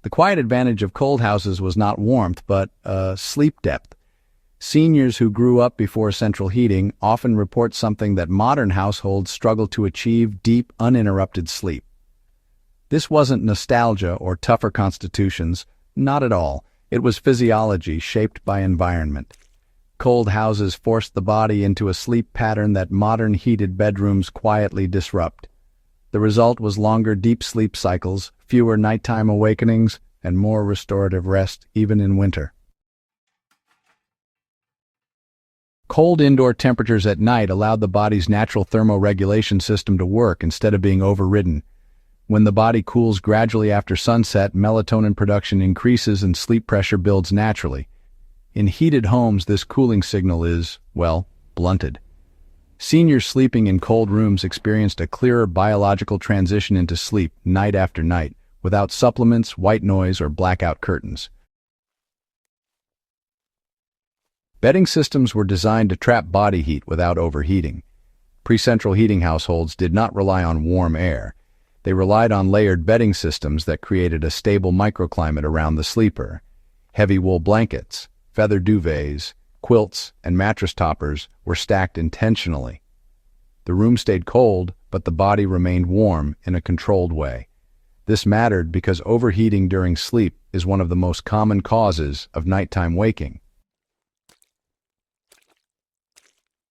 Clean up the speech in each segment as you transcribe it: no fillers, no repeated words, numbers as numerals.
The quiet advantage of cold houses was not warmth, but sleep depth. Seniors who grew up before central heating often report something that modern households struggle to achieve: deep, uninterrupted sleep. This wasn't nostalgia or tougher constitutions, not at all. It was physiology shaped by environment. Cold houses forced the body into a sleep pattern that modern heated bedrooms quietly disrupt. The result was longer deep sleep cycles, fewer nighttime awakenings, and more restorative rest even in winter. Cold indoor temperatures at night allowed the body's natural thermoregulation system to work instead of being overridden. When the body cools gradually after sunset, melatonin production increases and sleep pressure builds naturally. In heated homes, this cooling signal is, well, blunted. Seniors sleeping in cold rooms experienced a clearer biological transition into sleep night after night, without supplements, white noise, or blackout curtains. Bedding systems were designed to trap body heat without overheating. Pre-central heating households did not rely on warm air. They relied on layered bedding systems that created a stable microclimate around the sleeper. Heavy wool blankets, feather duvets, quilts, and mattress toppers were stacked intentionally. The room stayed cold, but the body remained warm in a controlled way. This mattered because overheating during sleep is one of the most common causes of nighttime waking.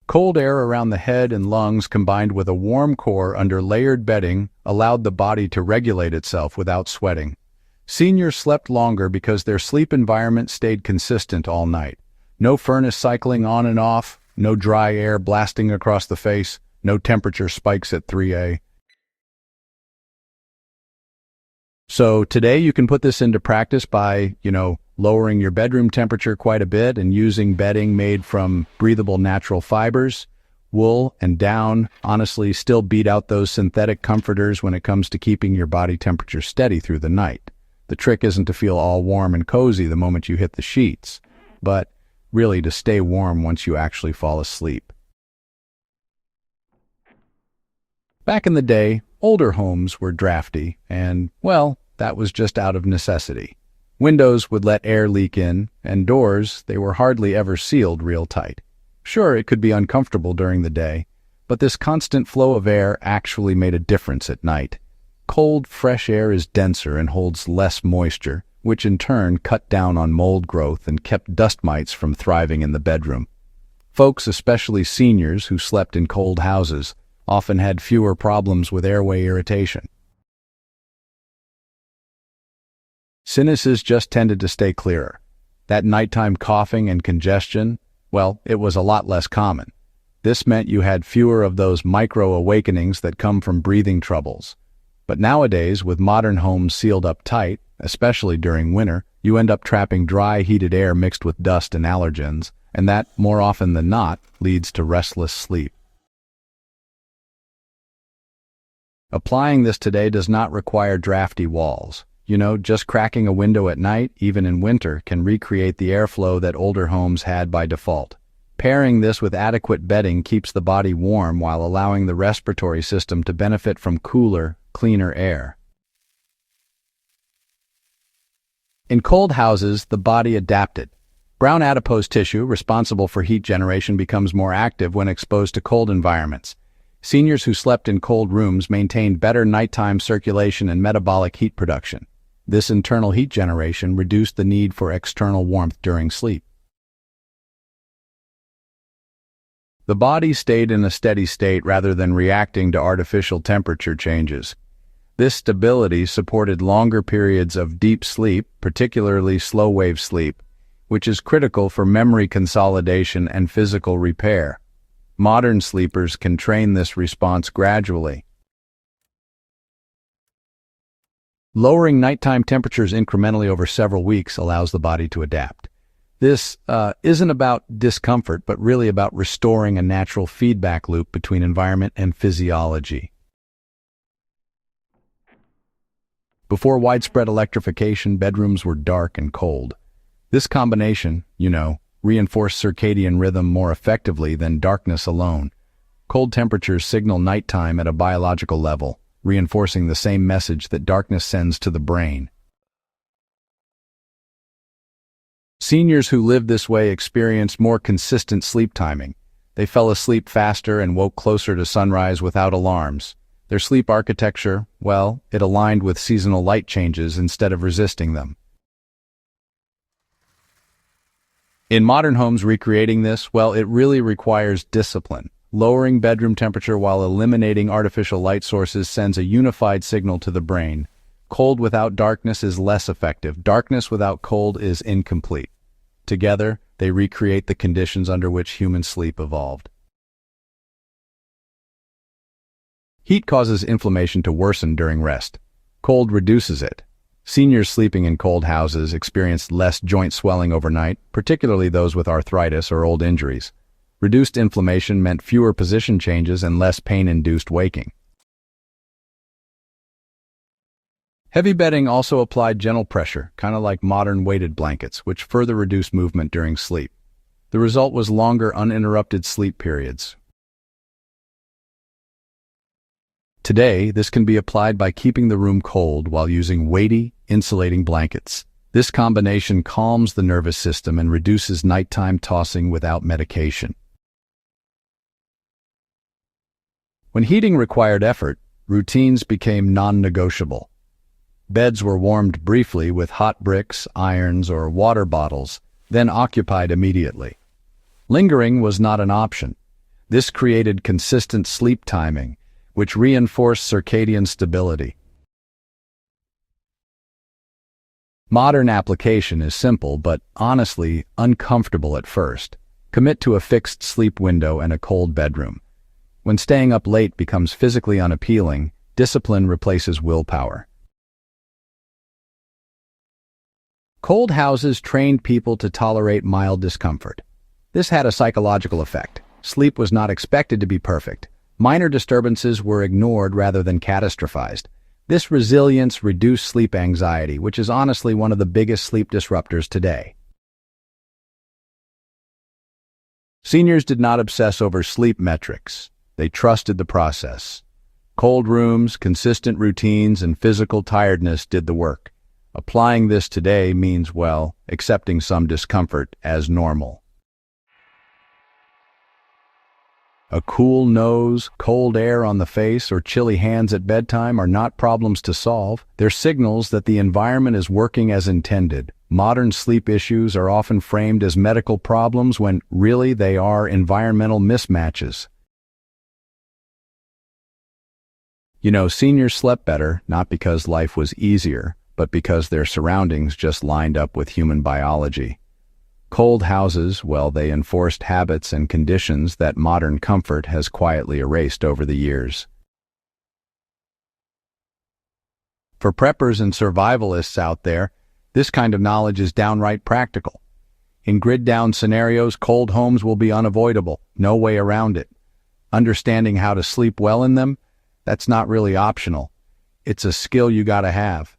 Cold air around the head and lungs combined with a warm core under layered bedding allowed the body to regulate itself without sweating. Seniors slept longer because their sleep environment stayed consistent all night. No furnace cycling on and off, no dry air blasting across the face, no temperature spikes at 3 a.m. So today you can put this into practice by, lowering your bedroom temperature quite a bit and using bedding made from breathable natural fibers. Wool and down honestly still beat out those synthetic comforters when it comes to keeping your body temperature steady through the night. The trick isn't to feel all warm and cozy the moment you hit the sheets, but really to stay warm once you actually fall asleep. Back in the day, older homes were drafty, and, well, that was just out of necessity. Windows would let air leak in, and doors, they were hardly ever sealed real tight. Sure, it could be uncomfortable during the day, but this constant flow of air actually made a difference at night. Cold, fresh air is denser and holds less moisture, which in turn cut down on mold growth and kept dust mites from thriving in the bedroom. Folks, especially seniors who slept in cold houses, often had fewer problems with airway irritation. Sinuses just tended to stay clearer. That nighttime coughing and congestion, well, it was a lot less common. This meant you had fewer of those micro-awakenings that come from breathing troubles. But nowadays, with modern homes sealed up tight, especially during winter, you end up trapping dry, heated air mixed with dust and allergens, and that, more often than not, leads to restless sleep. Applying this today does not require drafty walls. Just cracking a window at night, even in winter, can recreate the airflow that older homes had by default. Pairing this with adequate bedding keeps the body warm while allowing the respiratory system to benefit from cooler, cleaner air. In cold houses, the body adapted. Brown adipose tissue, responsible for heat generation, becomes more active when exposed to cold environments. Seniors who slept in cold rooms maintained better nighttime circulation and metabolic heat production. This internal heat generation reduced the need for external warmth during sleep. The body stayed in a steady state rather than reacting to artificial temperature changes. This stability supported longer periods of deep sleep, particularly slow-wave sleep, which is critical for memory consolidation and physical repair. Modern sleepers can train this response gradually. Lowering nighttime temperatures incrementally over several weeks allows the body to adapt. This isn't about discomfort, but really about restoring a natural feedback loop between environment and physiology. Before widespread electrification, bedrooms were dark and cold. This combination, reinforced circadian rhythm more effectively than darkness alone. Cold temperatures signal nighttime at a biological level, reinforcing the same message that darkness sends to the brain. Seniors who lived this way experienced more consistent sleep timing. They fell asleep faster and woke closer to sunrise without alarms. Their sleep architecture, well, it aligned with seasonal light changes instead of resisting them. In modern homes, recreating this, well, it really requires discipline. Lowering bedroom temperature while eliminating artificial light sources sends a unified signal to the brain. Cold without darkness is less effective. Darkness without cold is incomplete. Together, they recreate the conditions under which human sleep evolved. Heat causes inflammation to worsen during rest. Cold reduces it. Seniors sleeping in cold houses experienced less joint swelling overnight, particularly those with arthritis or old injuries. Reduced inflammation meant fewer position changes and less pain-induced waking. Heavy bedding also applied gentle pressure, kind of like modern weighted blankets, which further reduced movement during sleep. The result was longer, uninterrupted sleep periods. Today, this can be applied by keeping the room cold while using weighty, insulating blankets. This combination calms the nervous system and reduces nighttime tossing without medication. When heating required effort, routines became non-negotiable. Beds were warmed briefly with hot bricks, irons, or water bottles, then occupied immediately. Lingering was not an option. This created consistent sleep timing, which reinforced circadian stability. Modern application is simple but, honestly, uncomfortable at first. Commit to a fixed sleep window and a cold bedroom. When staying up late becomes physically unappealing, discipline replaces willpower. Cold houses trained people to tolerate mild discomfort. This had a psychological effect. Sleep was not expected to be perfect. Minor disturbances were ignored rather than catastrophized. This resilience reduced sleep anxiety, which is honestly one of the biggest sleep disruptors today. Seniors did not obsess over sleep metrics. They trusted the process. Cold rooms, consistent routines, and physical tiredness did the work. Applying this today means, well, accepting some discomfort as normal. A cool nose, cold air on the face, or chilly hands at bedtime are not problems to solve. They're signals that the environment is working as intended. Modern sleep issues are often framed as medical problems when really they are environmental mismatches. Seniors slept better, not because life was easier, but because their surroundings just lined up with human biology. Cold houses, well, they enforced habits and conditions that modern comfort has quietly erased over the years. For preppers and survivalists out there, this kind of knowledge is downright practical. In grid-down scenarios, cold homes will be unavoidable, no way around it. Understanding how to sleep well in them, that's not really optional. It's a skill you gotta have.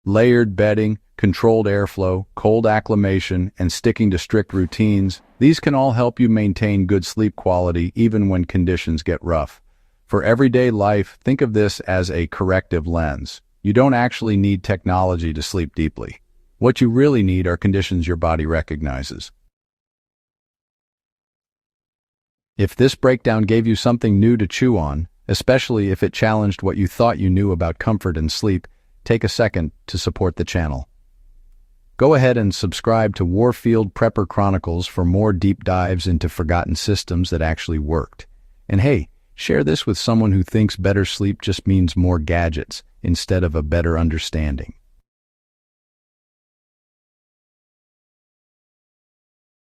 Layered bedding, controlled airflow, cold acclimation, and sticking to strict routines, these can all help you maintain good sleep quality even when conditions get rough. For everyday life, think of this as a corrective lens. You don't actually need technology to sleep deeply. What you really need are conditions your body recognizes. If this breakdown gave you something new to chew on, especially if it challenged what you thought you knew about comfort and sleep, take a second to support the channel. Go ahead and subscribe to Warfield Prepper Chronicles for more deep dives into forgotten systems that actually worked. And hey, share this with someone who thinks better sleep just means more gadgets instead of a better understanding.